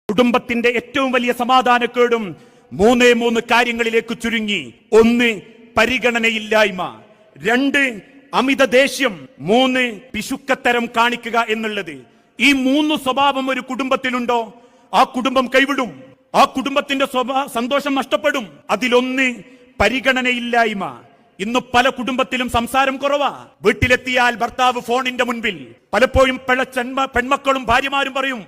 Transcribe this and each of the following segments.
കുടുംബത്തിന്റെ ഏറ്റവും വലിയ സമാധാനക്കേടും മൂന്ന് കാര്യങ്ങളിലേക്ക് ചുരുങ്ങി. ഒന്ന്, പരിഗണനയില്ലായ്മ. രണ്ട്, അമിത ദേഷ്യം. മൂന്ന്, പിശുക്കത്തരം കാണിക്കുക എന്നുള്ളത്. ഈ മൂന്ന് സ്വഭാവം ഒരു കുടുംബത്തിലുണ്ടോ ആ കുടുംബം കൈവിടും. ആ കുടുംബത്തിന്റെ സന്തോഷം നഷ്ടപ്പെടും. അതിലൊന്ന് പരിഗണനയില്ലായ്മ. ഇന്ന് പല കുടുംബത്തിലും സംസാരം കുറവാ. വീട്ടിലെത്തിയാൽ ഭർത്താവ് ഫോണിന്റെ മുൻപിൽ. പലപ്പോഴും പെൺമക്കളും ഭാര്യമാരും പറയും,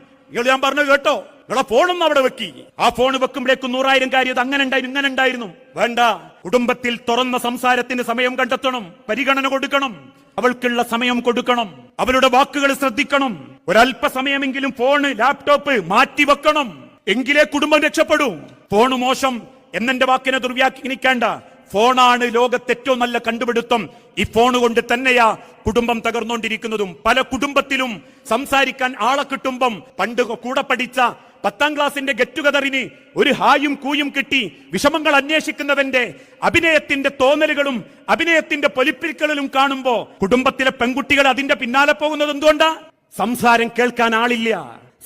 ഞാൻ പറഞ്ഞു കേട്ടോ, നിങ്ങളെ ഫോണൊന്നും അവിടെ വെക്കി. ആ ഫോൺ വെക്കുമ്പോഴേക്കും 100,000 കാര്യം അത് അങ്ങനെ ഉണ്ടായിരുന്നു ഇങ്ങനെ ഉണ്ടായിരുന്നു. വേണ്ട, കുടുംബത്തിൽ തുറന്ന സംസാരത്തിന് സമയം കണ്ടെത്തണം, പരിഗണന കൊടുക്കണം, അവൾക്കുള്ള സമയം കൊടുക്കണം, അവളുടെ വാക്കുകൾ ശ്രദ്ധിക്കണം. ഒരല്പസമയമെങ്കിലും ഫോണ് ലാപ്ടോപ്പ് മാറ്റിവെക്കണം, എങ്കിലേ കുടുംബം രക്ഷപ്പെടൂ. ഫോണ് മോശം എന്നെ വാക്കിനെ ദുർവ്യാഖ്യാനിക്കേണ്ട. ഫോണാണ് ലോകത്തെ ഏറ്റവും നല്ല കണ്ടുപിടുത്തം. ഈ ഫോൺ കൊണ്ട് തന്നെയാ കുടുംബം തകർന്നുകൊണ്ടിരിക്കുന്നതും. പല കുടുംബത്തിലും സംസാരിക്കാൻ ആളെ കിട്ടുമ്പം പണ്ട് കൂടെ പഠിച്ച 10ാം ക്ലാസിന്റെ ഗെറ്റ് ടുഗദറിന് ഒരു ഹായും കൂയും കിട്ടി വിഷമങ്ങൾ അന്വേഷിക്കുന്നവന്റെ അഭിനയത്തിന്റെ തോന്നലുകളും അഭിനയത്തിന്റെ പൊലിപ്പിക്കലും കാണുമ്പോ കുടുംബത്തിലെ പെൺകുട്ടികൾ അതിന്റെ പിന്നാലെ പോകുന്നത് എന്തുകൊണ്ടാ? സംസാരം കേൾക്കാൻ ആളില്ല,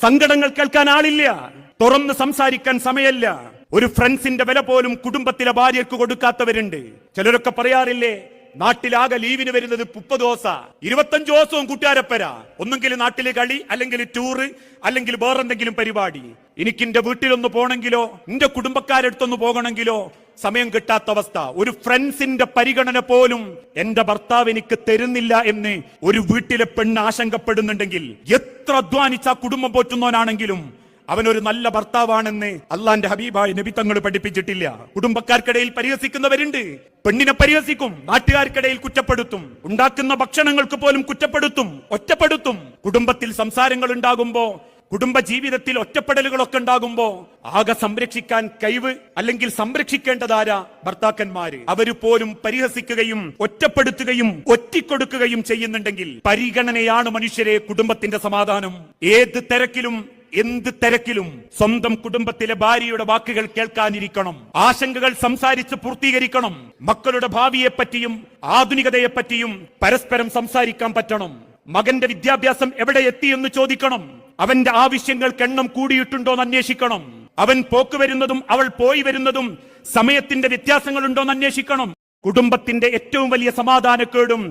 സങ്കടങ്ങൾ കേൾക്കാൻ ആളില്ല, തുറന്ന് സംസാരിക്കാൻ സമയമില്ല. ഒരു ഫ്രണ്ട്സിന്റെ വില പോലും കുടുംബത്തിലെ ഭാര്യക്ക് കൊടുക്കാത്തവരുണ്ട്. ചിലരൊക്കെ പറയാറില്ലേ, നാട്ടിലാകെ ലീവിന് വരുന്നത് 30 ദിവസം, 25 ദിവസവും കൂട്ടുകാരപ്പര. ഒന്നെങ്കിൽ നാട്ടില് കളി, അല്ലെങ്കിൽ ടൂറ്, അല്ലെങ്കിൽ വേറെന്തെങ്കിലും പരിപാടി. എനിക്കെന്റെ വീട്ടിലൊന്ന് പോകണമെങ്കിലോ എന്റെ കുടുംബക്കാരടുത്തൊന്ന് പോകണമെങ്കിലോ സമയം കിട്ടാത്ത അവസ്ഥ. ഒരു ഫ്രണ്ട്സിന്റെ പരിഗണന പോലും എന്റെ ഭർത്താവ് എനിക്ക് തരുന്നില്ല എന്ന് ഒരു വീട്ടിലെ പെണ്ണ് ആശങ്കപ്പെടുന്നുണ്ടെങ്കിൽ, എത്ര അധ്വാനിച്ച കുടുംബം പോറ്റുന്നവനാണെങ്കിലും അവനൊരു നല്ല ഭർത്താവാണെന്ന് അള്ളാന്റെ ഹബീബായ നബി തങ്ങൾ പഠിപ്പിച്ചിട്ടില്ല. കുടുംബക്കാർക്കിടയിൽ പരിഹസിക്കുന്നവരുണ്ട്. പെണ്ണിനെ പരിഹസിക്കും, നാട്ടുകാർക്കിടയിൽ കുറ്റപ്പെടുത്തും, ഉണ്ടാക്കുന്ന ഭക്ഷണങ്ങൾക്ക് പോലും കുറ്റപ്പെടുത്തും, ഒറ്റപ്പെടുത്തും. കുടുംബത്തിൽ സംസാരങ്ങൾ ഉണ്ടാകുമ്പോ, കുടുംബ ജീവിതത്തിൽ ഒറ്റപ്പെടലുകളൊക്കെ ഉണ്ടാകുമ്പോ ആകെ സംരക്ഷിക്കാൻ കഴിവ് അല്ലെങ്കിൽ സംരക്ഷിക്കേണ്ടതാരാ? ഭർത്താക്കന്മാര്. അവര് പോലും പരിഹസിക്കുകയും ഒറ്റപ്പെടുത്തുകയും ഒറ്റിക്കൊടുക്കുകയും ചെയ്യുന്നുണ്ടെങ്കിൽ പരിഗണനയാണ് മനുഷ്യരെ കുടുംബത്തിന്റെ സമാധാനം. ഏത് തിരക്കിലും എന്ത് തിരക്കിലും സ്വന്തം കുടുംബത്തിലെ ഭാര്യയുടെ വാക്കുകൾ കേൾക്കാനിരിക്കണം, ആശങ്കകൾ സംസാരിച്ച് പൂർത്തീകരിക്കണം. മക്കളുടെ ഭാവിയെപ്പറ്റിയും ആധുനികതയെപ്പറ്റിയും പരസ്പരം സംസാരിക്കാൻ പറ്റണം. മകന്റെ വിദ്യാഭ്യാസം എവിടെ എത്തിയെന്ന് ചോദിക്കണം. അവന്റെ ആവശ്യങ്ങൾക്ക് എണ്ണം കൂടിയിട്ടുണ്ടോന്ന് അന്വേഷിക്കണം. അവൻ പോക്ക് വരുന്നതും അവൾ പോയി വരുന്നതും സമയത്തിന്റെ വ്യത്യാസങ്ങളുണ്ടോന്ന് അന്വേഷിക്കണം. കുടുംബത്തിന്റെ ഏറ്റവും വലിയ സമാധാനക്കേടും